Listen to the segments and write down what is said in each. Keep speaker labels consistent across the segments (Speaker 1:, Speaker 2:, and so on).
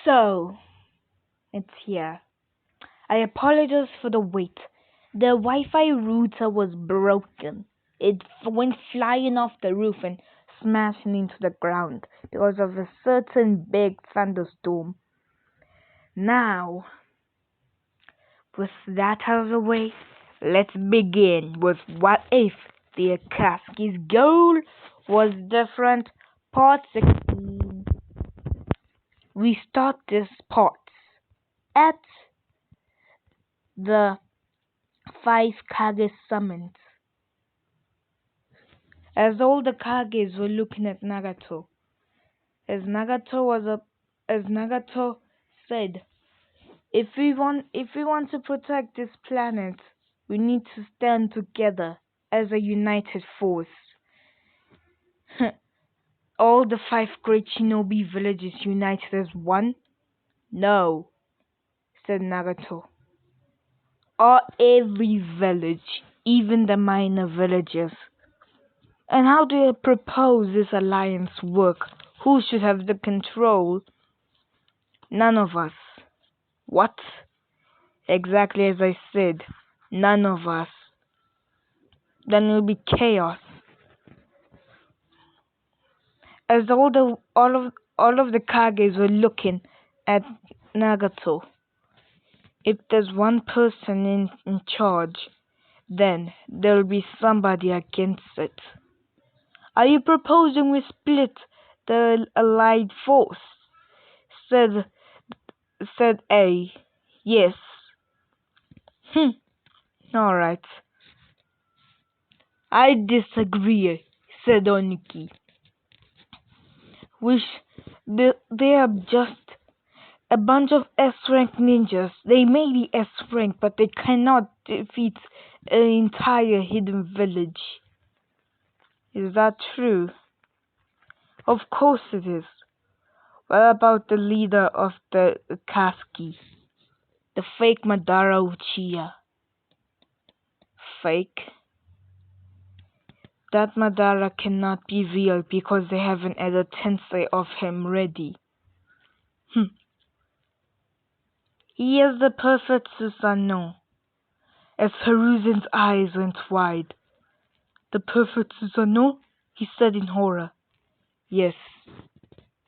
Speaker 1: So, it's here. I apologize for the wait. The Wi-Fi router was broken. It went flying off the roof and smashing into the ground because of a certain big thunderstorm. Now, with that out of the way, let's begin with what if the Akatsuki's goal was different. Part 16. We start this part at the five Kage summons. As all the Kages were looking at Nagato, as Nagato said, if we want to protect this planet, we need to stand together as a united force. All the five great shinobi villages united as one? No, said Nagato. Or every village, even the minor villages. And how do you propose this alliance work? Who should have the control? None of us. What? Exactly as I said. None of us. Then it will be chaos. As all of the Kages were looking at Nagato. If there's one person in charge, then there'll be somebody against it. Are you proposing we split the allied force? Said A. Yes. Alright. I disagree, said Oniki. They are just a bunch of S-rank ninjas. They may be S-rank, but they cannot defeat an entire hidden village. Is that true? Of course it is. What about the leader of the Akatsuki? The fake Madara Uchiha. Fake? That Madara cannot be real because they haven't had a tensei of him ready. He is the perfect Susanoo. As Hiruzen's eyes went wide. The perfect Susanoo? He said in horror. Yes,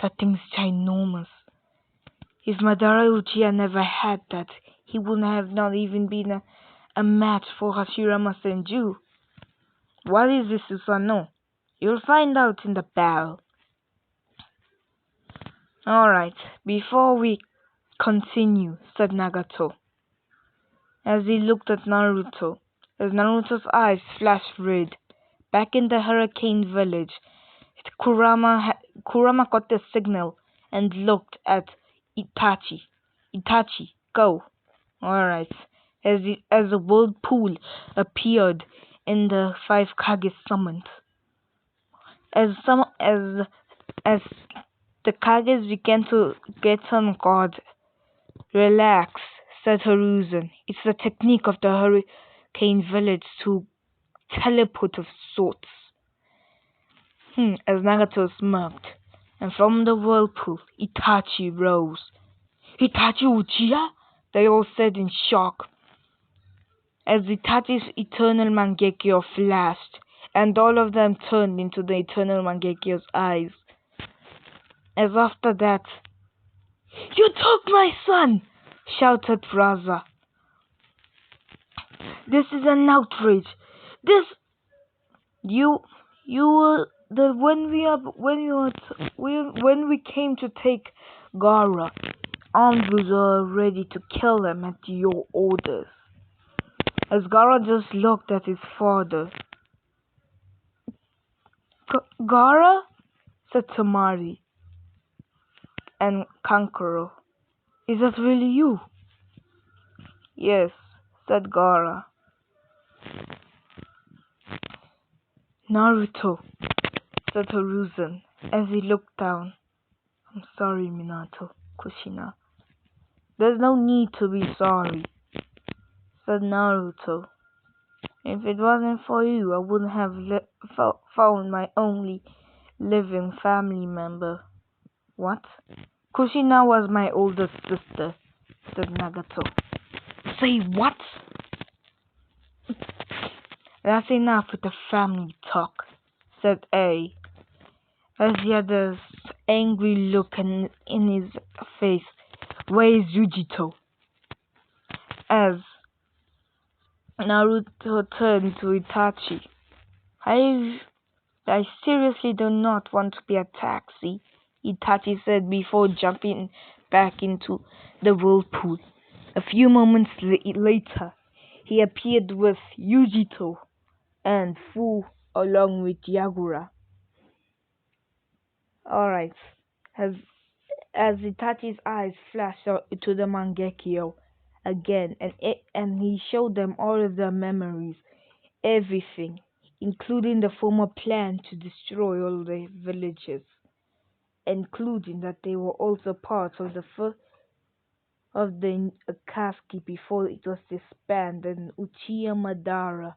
Speaker 1: that thing's ginormous. If Madara Uchiha never had that, he wouldn't have not even been a match for Hashirama Senju. What is this Susanoo? You'll find out in the battle. Alright, before we continue, said Nagato, as he looked at Naruto, as Naruto's eyes flashed red. Back in the Hurricane Village, Kurama got the signal and looked at Itachi. Itachi, go. Alright. As a whirlpool appeared in the five Kage summons. As the Kages began to get on guard. Relax, said Hiruzen. It's the technique of the Hurricane Village to teleport of sorts. As Nagato smirked, and from the whirlpool, Itachi rose. Itachi Uchiha? They all said in shock. As Itachi's Eternal Mangekyo flashed, and all of them turned into the Eternal Mangekyo's eyes. As after that, "You took my son!" shouted Raza. "This is an outrage! This... You were the when we came to take Gara, armed were ready to kill them at your orders." As Gara just looked at his father. "Gara?" said Tamari and Kankuro. "Is that really you?" "Yes," said Gara. "Naruto," said Hiruzen as he looked down. "I'm sorry, Minato, Kushina." "There's no need to be sorry," said Naruto. "If it wasn't for you, I wouldn't have found my only living family member." "What?" Kushina was my older sister, said Nagato. Say what? That's enough with the family talk, said A, as he had this angry look in his face. Where is Yujito? As Naruto turned to Itachi. I seriously do not want to be a taxi, Itachi said before jumping back into the whirlpool. A few moments later, he appeared with Yujito and Fu along with Yagura. Alright, as Itachi's eyes flashed to the Mangekyo again, and he showed them all of their memories, everything, including the former plan to destroy all the villages, including that they were also part of the first of the Akatsuki before it was disbanded and Uchiha Madara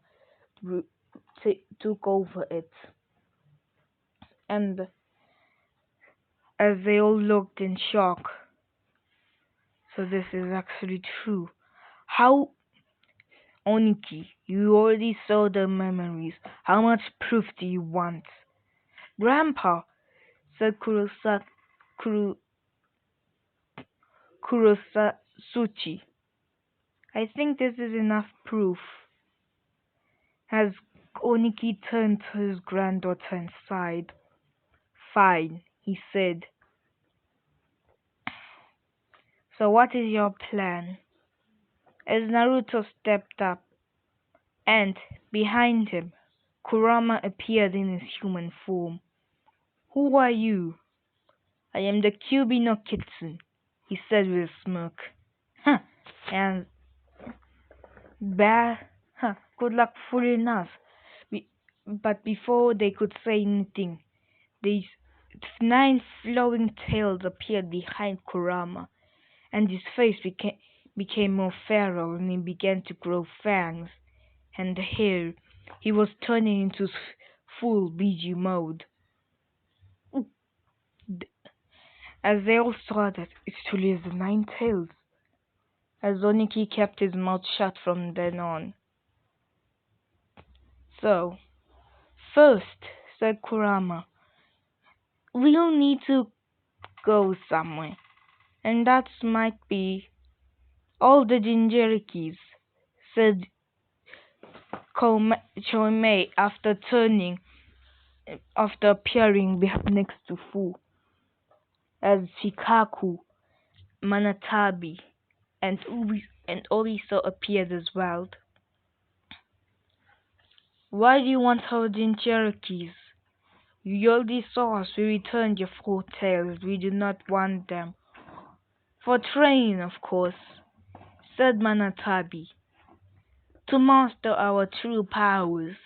Speaker 1: took over it. And as they all looked in shock, so this is actually true. How, Oniki, you already saw the memories. How much proof do you want? Grandpa, said Kurosatsuchi. I think this is enough proof. As Oniki turned to his granddaughter and sighed. Fine, he said. So what is your plan? As Naruto stepped up, and, behind him, Kurama appeared in his human form. Who are you? I am the Kyubi no Kitsune, he said with a smirk. Huh, and bad, huh, good luck fooling us. But before they could say anything, these 9 flowing tails appeared behind Kurama, and his face became more feral, and he began to grow fangs and hair. He was turning into full Biju mode. As they all saw that it truly is the 9 tails, as Oniki kept his mouth shut from then on. So, first, said Kurama, we'll need to go somewhere, and that might be all the Jinjurikis, said Choimei after appearing next to Fu, as Shikaku, Manatabi, and Oriso appeared as well. Why do you want our Jinchuriki's? You already saw us, we returned your 4 tails, we do not want them. For training, of course, said Manatabi, to master our true powers.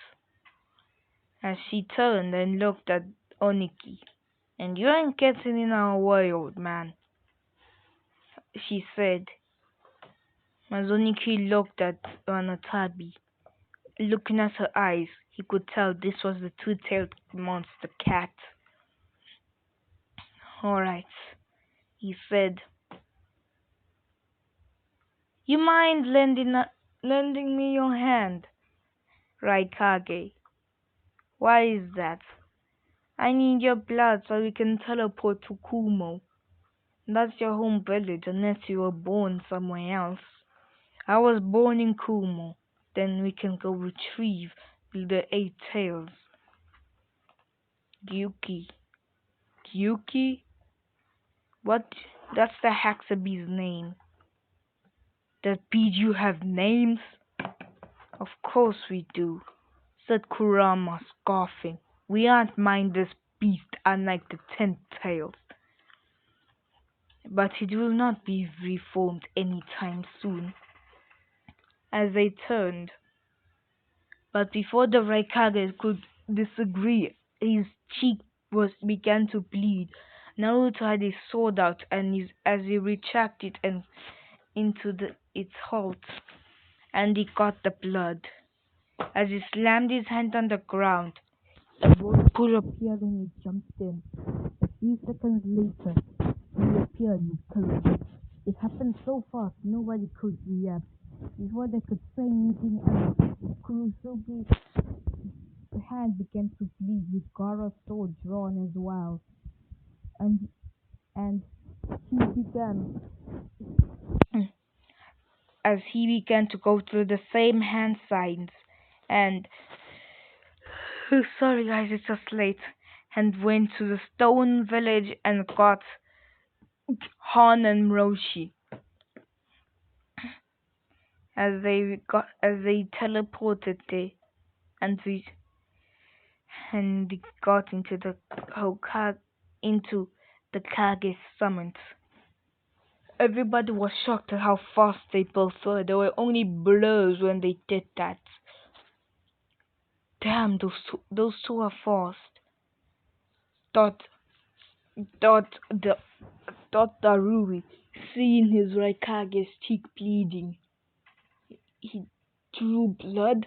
Speaker 1: As she turned and looked at Oniki. And you ain't getting in our way, old man, she said. As Oniki looked at Manatabi, looking at her eyes, he could tell this was the 2-tailed monster cat. Alright, he said. You mind lending me your hand, Raikage? Why is that? I need your blood so we can teleport to Kumo. That's your home village unless you were born somewhere else. I was born in Kumo. Then we can go retrieve the 8 tails. Gyuki. Gyuki? What? That's the Haxabee's name. Does Biju have names? Of course we do, said Kurama, scoffing. We aren't mindless beasts unlike the 10 tails. But it will not be reformed any time soon. As they turned. But before the Raikage could disagree, his cheek began to bleed. Naruto had his sword out, and as he retracted into its hilt, and he got the blood. As he slammed his hand on the ground, a whirlpool appeared and he jumped in. A few seconds later, he appeared disappeared with Killer. It happened so fast, nobody could react. Before they could say anything else, Kurosuke's hand began to bleed with Gaara's sword drawn as well. And and he began as he began to go through the same hand signs and sorry guys, it's just late, and went to the stone village and got Han and Roshi as they teleported there and we and they got into the into the Kage summit. Everybody was shocked at how fast they both were. There were only blurs when they did that. Damn, those two are fast. Thought the thought Darui, seeing his Raikage's cheek bleeding. He drew blood.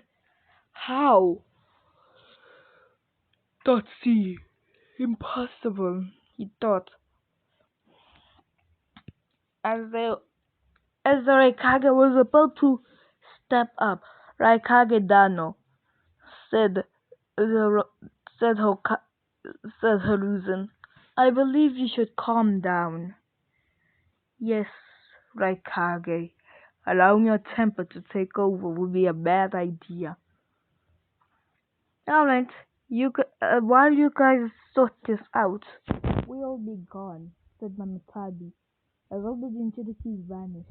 Speaker 1: How? Thought see, impossible. He thought as the Raikage was about to step up. Raikage Dano said the said Hoka, said Hiruzen. I believe you should calm down. Yes, Raikage. Allowing your temper to take over would be a bad idea. Alright, while you guys sort this out, we'll be gone, said Mamatabi, as all the Jinchurikis vanished.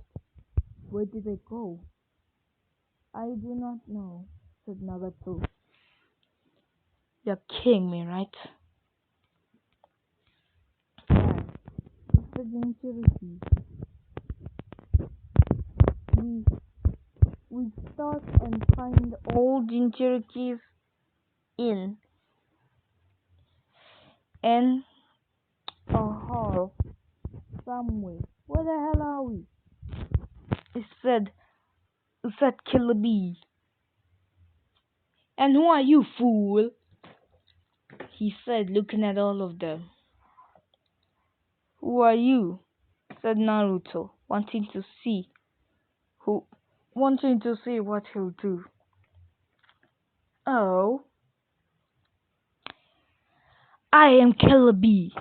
Speaker 1: Where did they go? I do not know, said Nagato. You're kidding me, right? Yeah, it's the Jinchuriki. We, we start and find all Jinchurikis in a hall somewhere. Where the hell are we? It said Killer Bee. And who are you, fool? He said, looking at all of them. Who are you? Said Naruto, who wanting to see what he'll do. Oh, I am Killer Bee,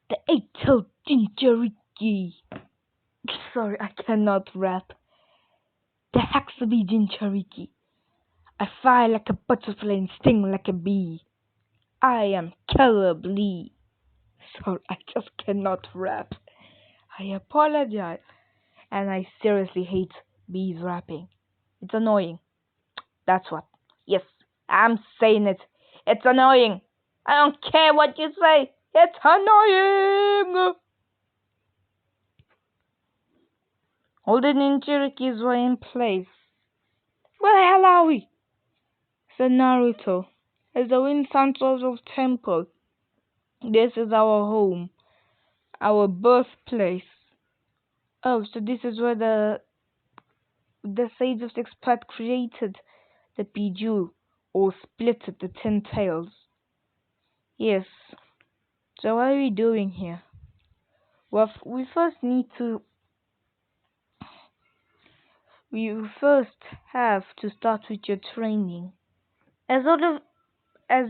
Speaker 1: the eight-tailed Jinchuriki. Sorry, I cannot rap. The Haxabi Jinchuriki. I fly like a butterfly and sting like a bee. I am Killer Bee. Sorry, I just cannot rap. I apologize. And I seriously hate bees rapping. It's annoying. That's what. Yes, I'm saying it. It's annoying. I don't care what you say. It's annoying. All the ninjurikis were in place. Where the hell are we? Said Naruto. As the wind sounds out of temple. This is our home. Our birthplace. Oh, so this is where the Sage of Six Paths created the Biju, or split the 10 tails. Yes. So what are we doing here? Well, we first have to start with your training. As sort of as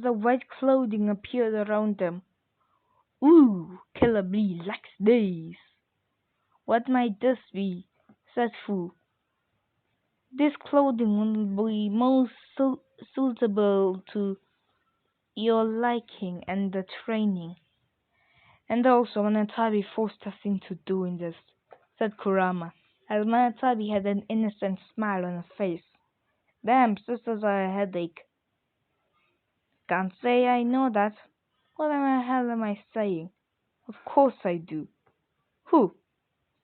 Speaker 1: the white clothing appeared around them. Ooh, Killer Bee likes these. What might this be? Said Fu. This clothing will be most suitable to your liking and the training. And also, Manatabi forced us into doing this, said Kurama, as Manatabi had an innocent smile on her face. Damn, sisters are a headache. Can't say I know that. What the hell am I saying? Of course I do. Who?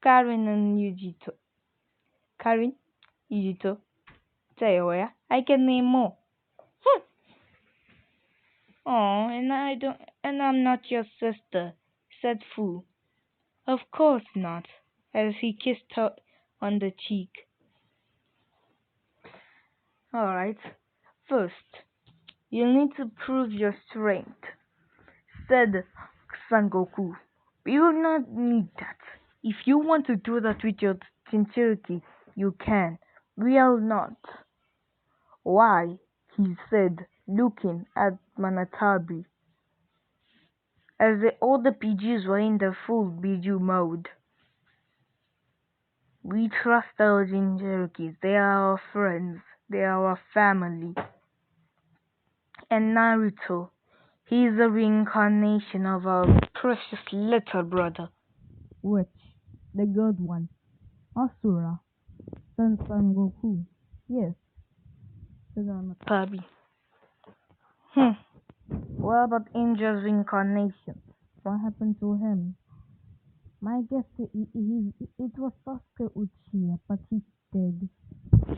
Speaker 1: Karin and Yujito. Karin, Yujito, Tayoya. I can name more. Oh, and I'm not your sister, said Fu. Of course not, as he kissed her on the cheek. Alright, first, you'll need to prove your strength, said Sangoku. We will not need that. If you want to do that with your sincerity, you can. We'll not. Why? He said, looking at Manatabi, as the other PGs were in the full Biju mode. We trust our Jinchurikis. They are our friends. They are our family. And Naruto, he is a reincarnation of our precious little brother. Which? The good one. Asura. Son Goku. Yes, said Anatabi. What about Angel's reincarnation? What happened to him? My guess it was Sasuke Uchiha, but he's dead.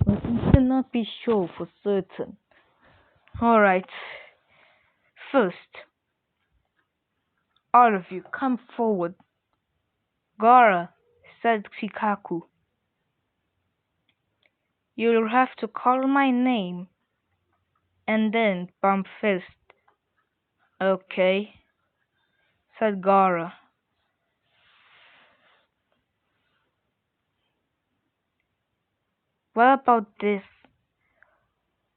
Speaker 1: But we cannot be sure for certain. Alright. First, all of you, come forward. Gara, said Shikaku. You'll have to call my name and then bump fist. Okay, said Gara. What about this?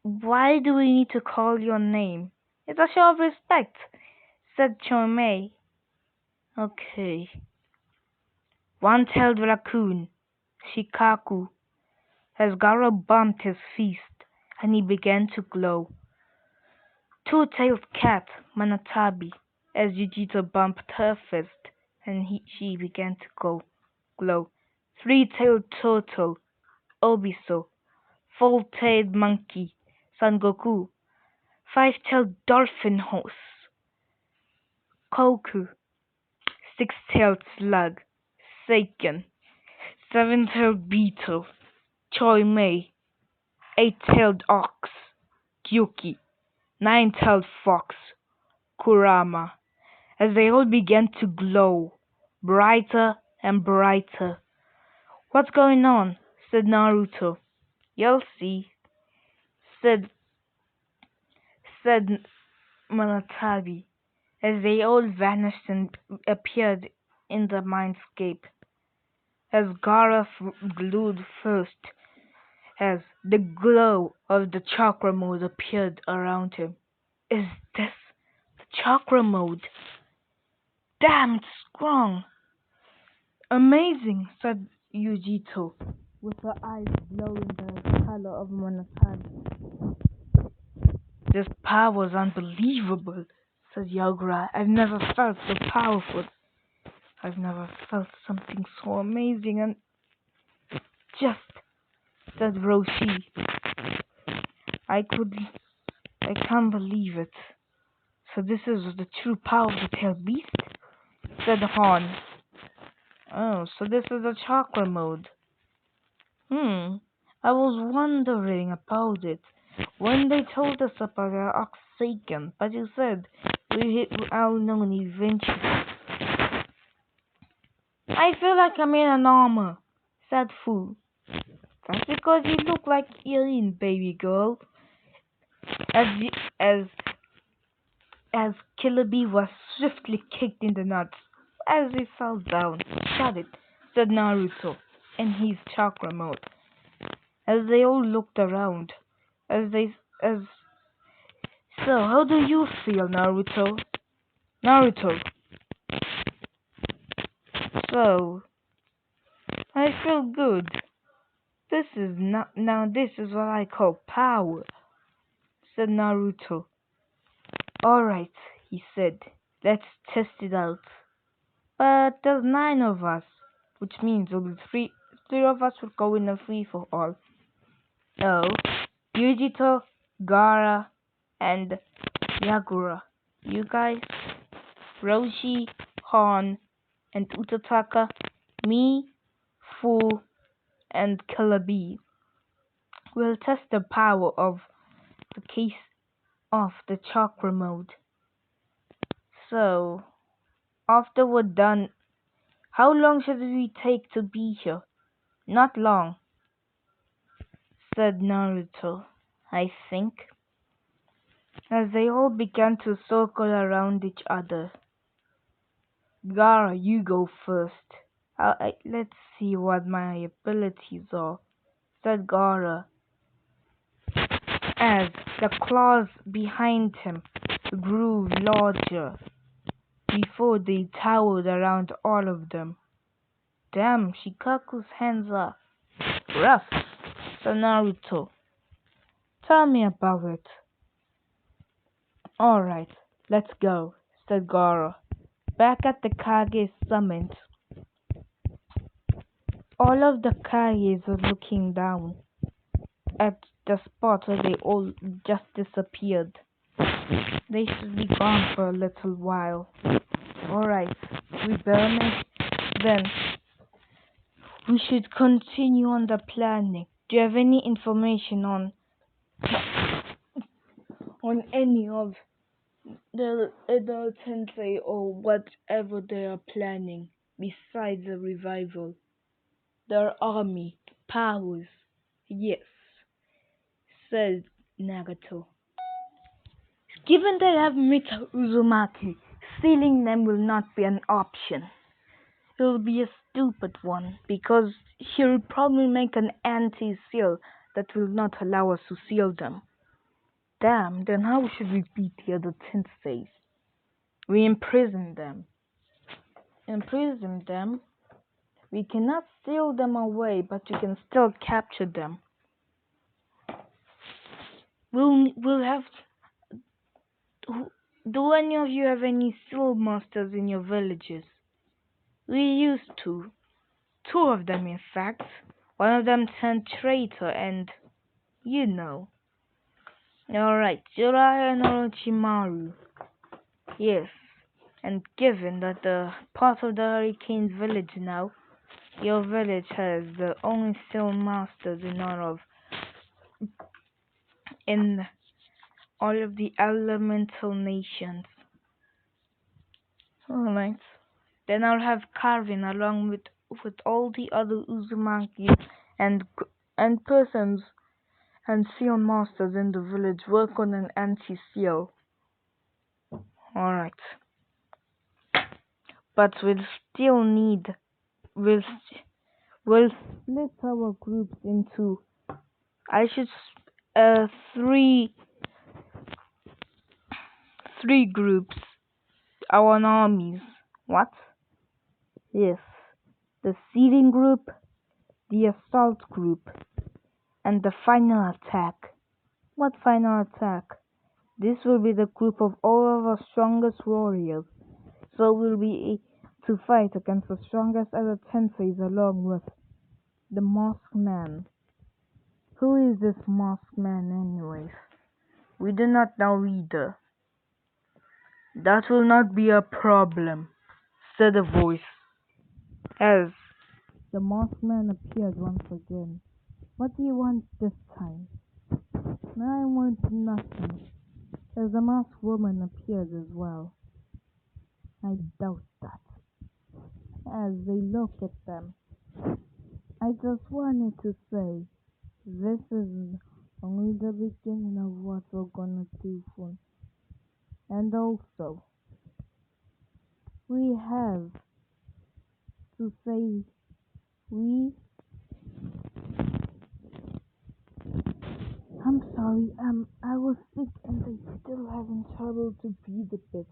Speaker 1: Why do we need to call your name? It's a show of respect, said Chomei. Okay. One-tailed raccoon, Shikaku, as Gara bumped his fist, and he began to glow. Two-tailed cat, Manatabi, as Yujito bumped her fist, and she began to glow. Three-tailed turtle, Obiso, four-tailed monkey, Son Goku, five-tailed dolphin horse, Koku, six-tailed slug, Seiken, seven-tailed beetle, Choi Mei, eight-tailed ox, Gyuki, nine-tailed fox, Kurama, as they all began to glow, brighter and brighter. What's going on? Said Naruto. You'll see, said said Manatabi, as they all vanished and appeared in the mindscape. As Gara glowed first, as the glow of the chakra mode appeared around him. Is this the chakra mode? Damn, it's strong! Amazing, said Yujito, with her eyes glowing the color of Monotagi. This power is unbelievable, said Yagura. I've never felt so powerful. I've never felt something so amazing and just, said Roshi. I can't believe it. So this is the true power of the tail beast? Said Han. Oh, so this is the chakra mode. I was wondering about it when they told us about our Oxygen, but you said we hit our known eventually. I feel like I'm in an armor, said Fu. That's because you look like you're in, baby girl. As as Killer Bee was swiftly kicked in the nuts as he fell down. Shut it, said Naruto in his chakra mode. As they all looked around, as so, how do you feel, Naruto? Naruto. So, I feel good. This is not now. This is what I call power, said Naruto. All right, he said. Let's test it out. But there's nine of us, which means only three of us will go in a free for all. Oh, Yujito, Gara, and Yagura. You guys, Roshi, Han, and Utataka, me, Fu, and Killer Bee will test the power of the case of the chakra mode. So, after we're done, how long should we take to be here? Not long, said Naruto, I think, as they all began to circle around each other. Gara, you go first. Let's see what my abilities are, said Gara, as the claws behind him grew larger before they towered around all of them. Damn, Shikaku's hands are rough, said Naruto. Tell me about it. Alright, let's go, said Gara. Back at the Kage summit, all of the Kages were looking down at the spot where they all just disappeared. They should be gone for a little while. Alright, we then we should continue on the planning. Do you have any information on any of the adult tensei or whatever they are planning besides the revival? Their army, powers. Yes, said Nagato. Given they have Mita Uzumaki, stealing them will not be an option. It will be a stupid one, because he will probably make an anti-seal that will not allow us to seal them. Damn, then how should we beat the other tenseis? We imprison them. Imprison them? We cannot steal them away, but we can still capture them. We'll have do any of you have any seal masters in your villages? We used to. Two of them, in fact. One of them turned traitor and, you know. Alright, Jiraiya and Orochimaru. Yes, and given that the part of the Hurricane's village now, your village has the only seal masters in all of the elemental nations. Alright. Then I'll have Carvin along with all the other Uzumaki and persons and seal masters in the village work on an anti-seal. Alright. But we'll split our groups into three groups. Our armies. What? Yes. The seeding group, the assault group, and the final attack. What final attack? This will be the group of all of our strongest warriors. So we'll be to fight against the strongest other tenseis along with the Masked Man. Who is this Masked Man anyways? We do not know either. That will not be a problem, said a voice, as the Masked Man appeared once again. What do you want this time? I want nothing, as the Masked Woman appeared as well. I doubt that. As they look at them, I just wanted to say, this is only the beginning of what we're gonna do for. And also, we have to say, I'm sorry, I was sick and I'm still having trouble to breathe a bit.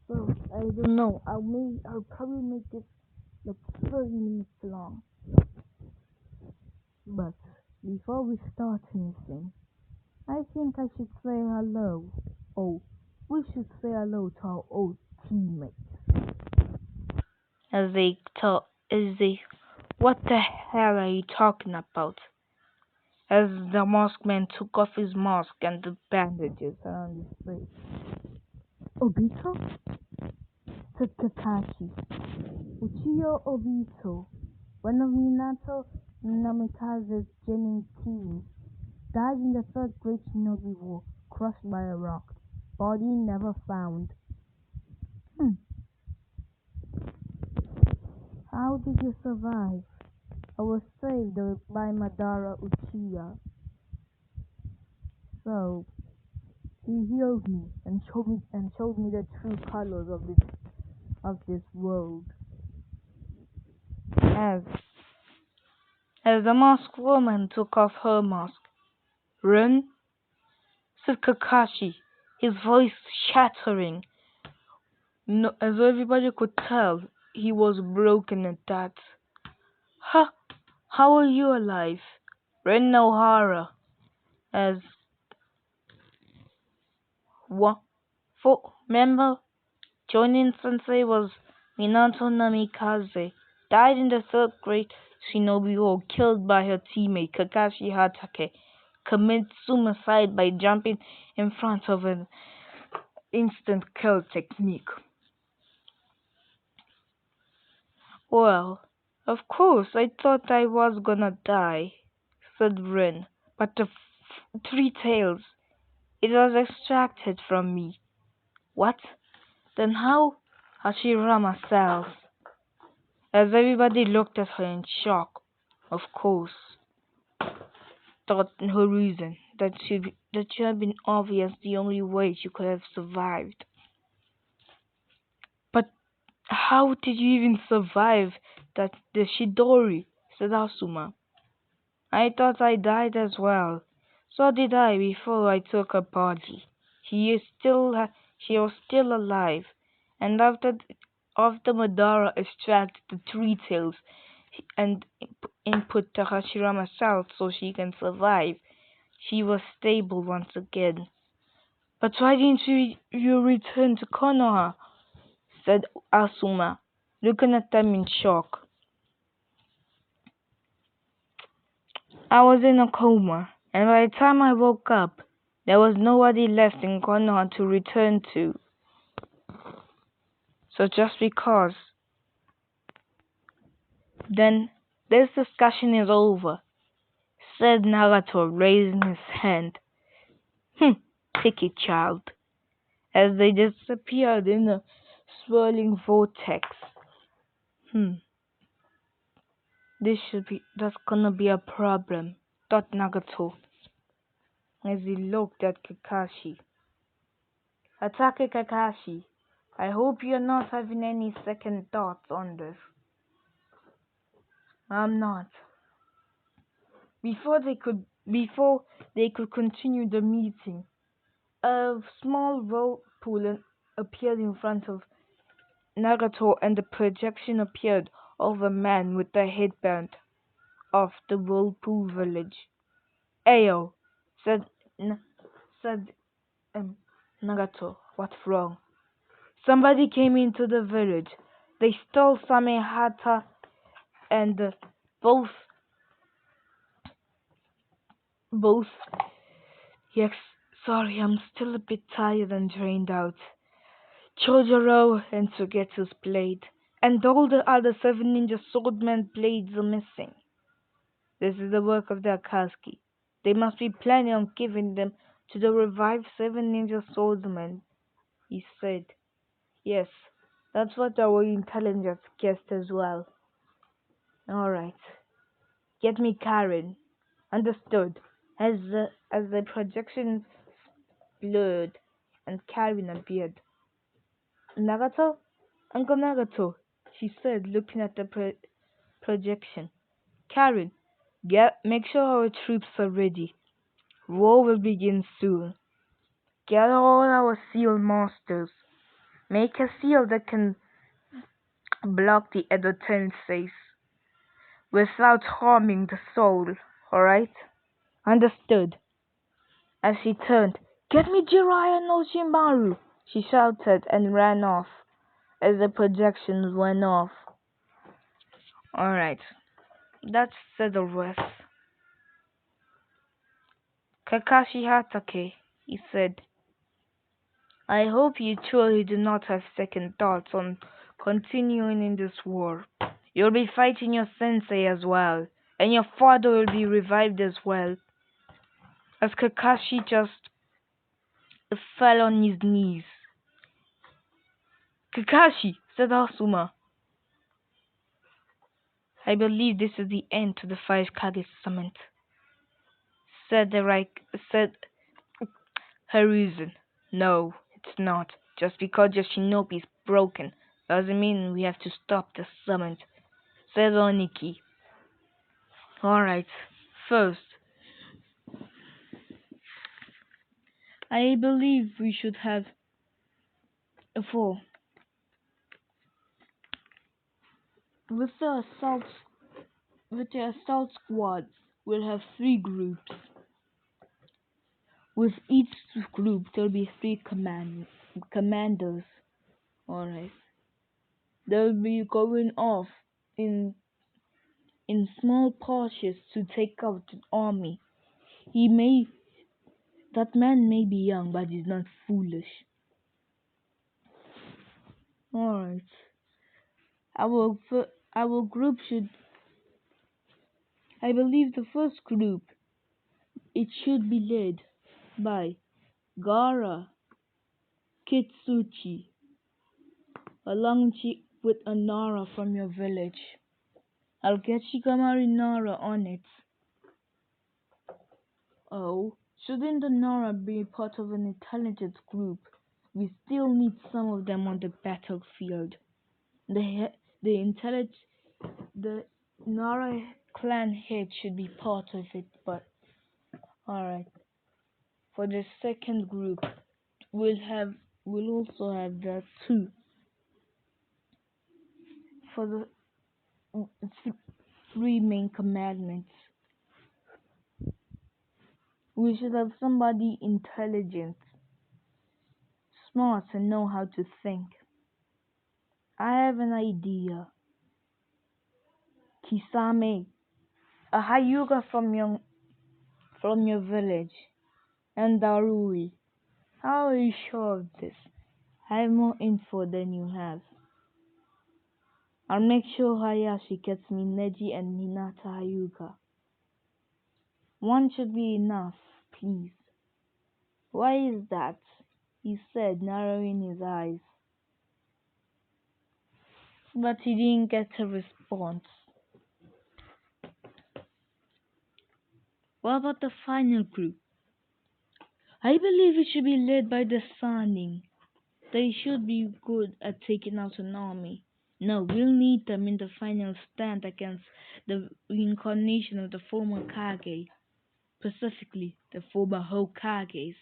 Speaker 1: So, I don't know, I'll probably make this like 30 minutes long. But, before we start anything, I think I should say hello. Oh, we should say hello to our old teammates. What the hell are you talking about? As the masked man took off his mask and the bandages around his face. Obito? Said Kakashi. Uchiyo Obito, one of Minato Namikaze's genin team, died in the Third Great Shinobi War, crushed by a rock. Body never found. How did you survive? I was saved by Madara Uchiha. So, he healed me and showed me the true colors of of this world. As as the masked woman took off her mask, "Run," said Kakashi, his voice shattering. No, as everybody could tell, he was broken at that. Ha! How are you alive? Ren Nohara, as what? For remember, Jonin Sensei was Minato Namikaze, died in the third grade Shinobi War, killed by her teammate Kakashi Hatake, commits suicide by jumping in front of an instant kill technique. Well, of course, I thought I was gonna die, said Rin, but the three tails, it was extracted from me. What? Then how? Hashirama cells. As everybody looked at her in shock, of course, thought her reason that should have been obvious the only way she could have survived. But how did you even survive that the Shidori? Said Asuma. I thought I died as well. So did I before I took her body. She was still alive, and after Madara extracted the three tails and input the Hashirama cells so she can survive, she was stable once again. But why didn't you return to Konoha? Said Asuma, looking at them in shock. I was in a coma, and by the time I woke up, there was nobody left in Konoha to return to. So just because, then this discussion is over, said Nagato, raising his hand. Picky child, as they disappeared in a swirling vortex. That's gonna be a problem, thought Nagato, as he looked at Kakashi. Atake Kakashi, I hope you're not having any second thoughts on this. I'm not. Before they could continue the meeting, a small whirlpool appeared in front of Nagato, and the projection appeared of a man with a headband of the whirlpool village. Ayo, said said Nagato. What's wrong? Somebody came into the village. They stole Samehata and both both yes, sorry, I'm still a bit tired and drained out. Chojuro and Sugetsu's blade, and all the other 7 ninja swordman blades are missing. This is the work of the Akatsuki. They must be planning on giving them to the revived 7 ninja swordsmen, he said. Yes, that's what our intelligence guessed as well. Alright. Get me Karen. Understood. As the projection blurred and Karen appeared. Nagato? Uncle Nagato, she said, looking at the projection. Karen, make sure our troops are ready. War will begin soon. Get all our seal masters. Make a seal that can block the other tenseis without harming the soul, alright? Understood. As she turned, "Get me Jiraiya no Shimaru!" she shouted and ran off as the projections went off. Alright, that settled with. Kakashi Hatake, he said, I hope you truly do not have second thoughts on continuing in this war. You'll be fighting your sensei as well, and your father will be revived as well. As Kakashi just fell on his knees. Kakashi, said Asuma. I believe this is the end to the Five Kage Summit, said Hiruzen. No, it's not. Just because your shinobi is broken Doesn't mean we have to stop the summit, said Oniki. Alright, first, I believe we should have a four. With the assault squad, we'll have three groups. With each group, there'll be three commanders. Alright. They'll be going off in small parties to take out the army. He may that man may be young, but he's not foolish. Alright. Our group should. I believe the first group it should be led by Gara Kitsuchi, along with a Nara from your village. I'll get Shikamari Nara on it. Oh, shouldn't the Nara be part of an intelligence group? We still need some of them on the battlefield. The the Nara clan head should be part of it, but alright. For the second group, we'll also have that too. For the three main commandments, we should have somebody intelligent, smart, and know how to think. I have an idea. Kisame, a Hyuga from your village, and Darui. How are you sure of this? I have more info than you have. I'll make sure Hayashi gets me Neji and Hinata Hyuga. One should be enough, please. Why is that? He said, narrowing his eyes. But he didn't get a response. What about the final group? I believe it should be led by the Sannin. They should be good at taking out an army. No, we'll need them in the final stand against the reincarnation of the former Kage, specifically the former Hokages.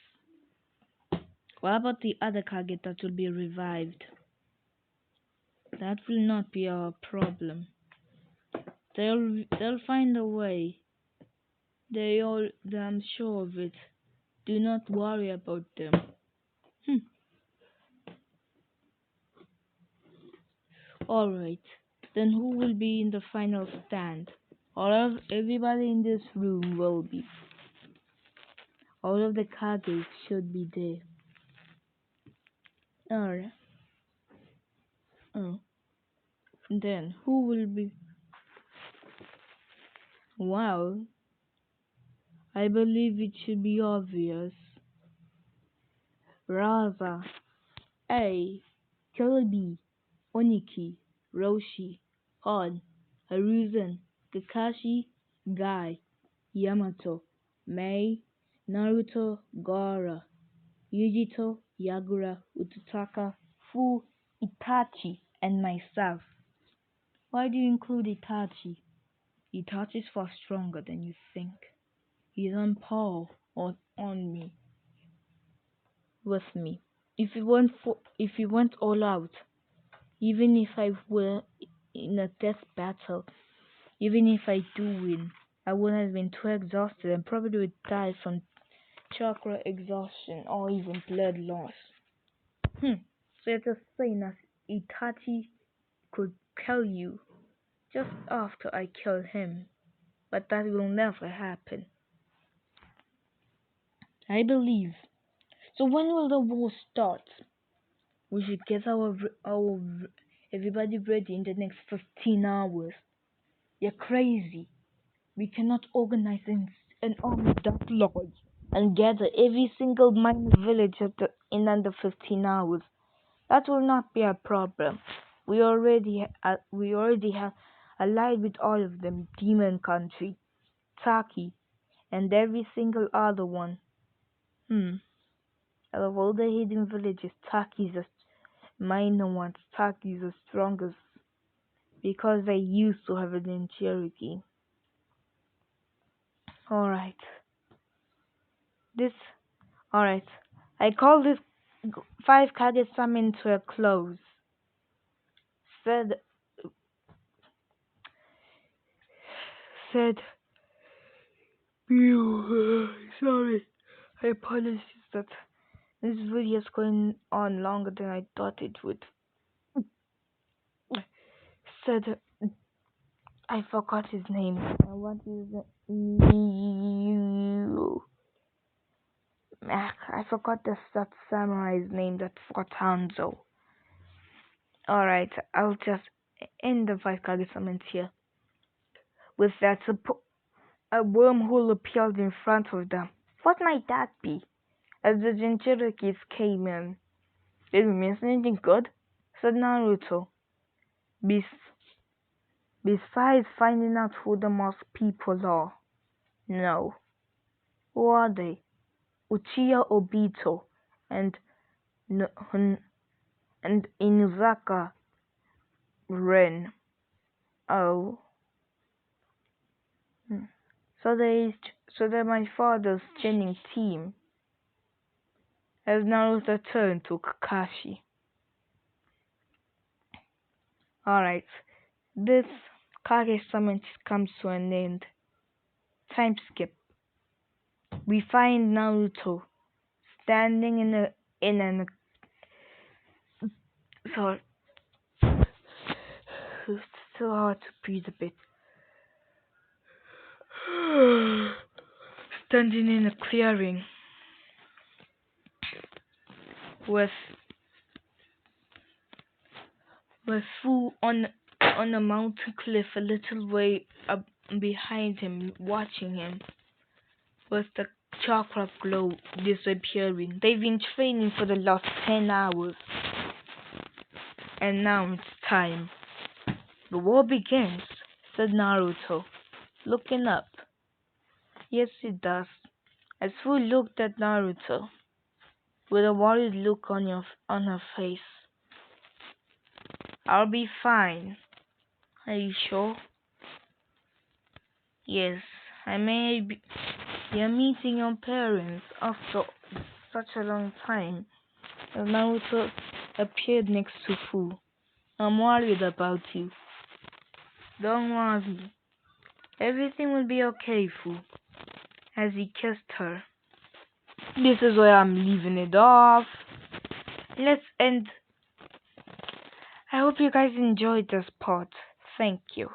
Speaker 1: What about the other Kage that will be revived? That will not be our problem. They'll find a way. I'm sure of it. Do not worry about them. Alright, then who will be in the final stand? Everybody in this room will be. All of the Kages should be there. Alright. Oh. Then who will be? Well, I believe it should be obvious. Raza, A, Killer Oniki, Roshi, Hon, Haruzen, Kakashi, Guy, Yamato, Mei, Naruto, Gaara, Yujito, Yagura, Utataka, Fu, Itachi, and myself. Why do you include Itachi? Itachi's far stronger than you think. He's on par on me, with me. If he went all out, even if I were in a death battle, even if I do win, I would have been too exhausted and probably would die from chakra exhaustion or even blood loss. So you're just saying that Itachi could kill you just after I kill him, but that will never happen. I believe. So when will the war start? We should get our everybody ready in the next 15 hours. You're crazy. We cannot organize an army that large and gather every single minor village in under 15 hours. That will not be a problem. We already have allied with all of them, Demon Country, Taki, and every single other one. Out of all the hidden villages, Taki is minor ones. Taki is the strongest because I used to have it in Cherokee. Alright. This. Alright. I call this five Kage summon to a close. Said. Said. Sorry. I apologize that this video is going on longer than I thought it would. Said. I forgot his name. What is I forgot that samurai's name that fought Hanzo. Alright, I'll just end the five Kage summons here. With that, a wormhole appeared in front of them. What might that be? As the Jinchurikis came in. Did we miss anything good? Said Naruto. Besides finding out who the most people are. No. Who are they? Uchiha Obito and Inuzaka Ren. Oh. So they're my father's training team. As Naruto turned to Kakashi. Alright, this Kage summon comes to an end. Time skip. We find Naruto standing in an sorry. It's so hard to breathe a bit. Standing in a clearing with Fu on a mountain cliff a little way up behind him, watching him with the chakra glow disappearing. They've been training for the last 10 hours. And now it's time. The war begins, said Naruto, looking up. Yes, it does. As Fu looked at Naruto, with a worried look on her face. I'll be fine. Are you sure? Yes, I may be. You're meeting your parents after such a long time. As Naruto appeared next to Fu. I'm worried about you. Don't worry. Everything will be okay, Fu. As he kissed her. This is where I'm leaving it off. Let's end. I hope you guys enjoyed this part. Thank you.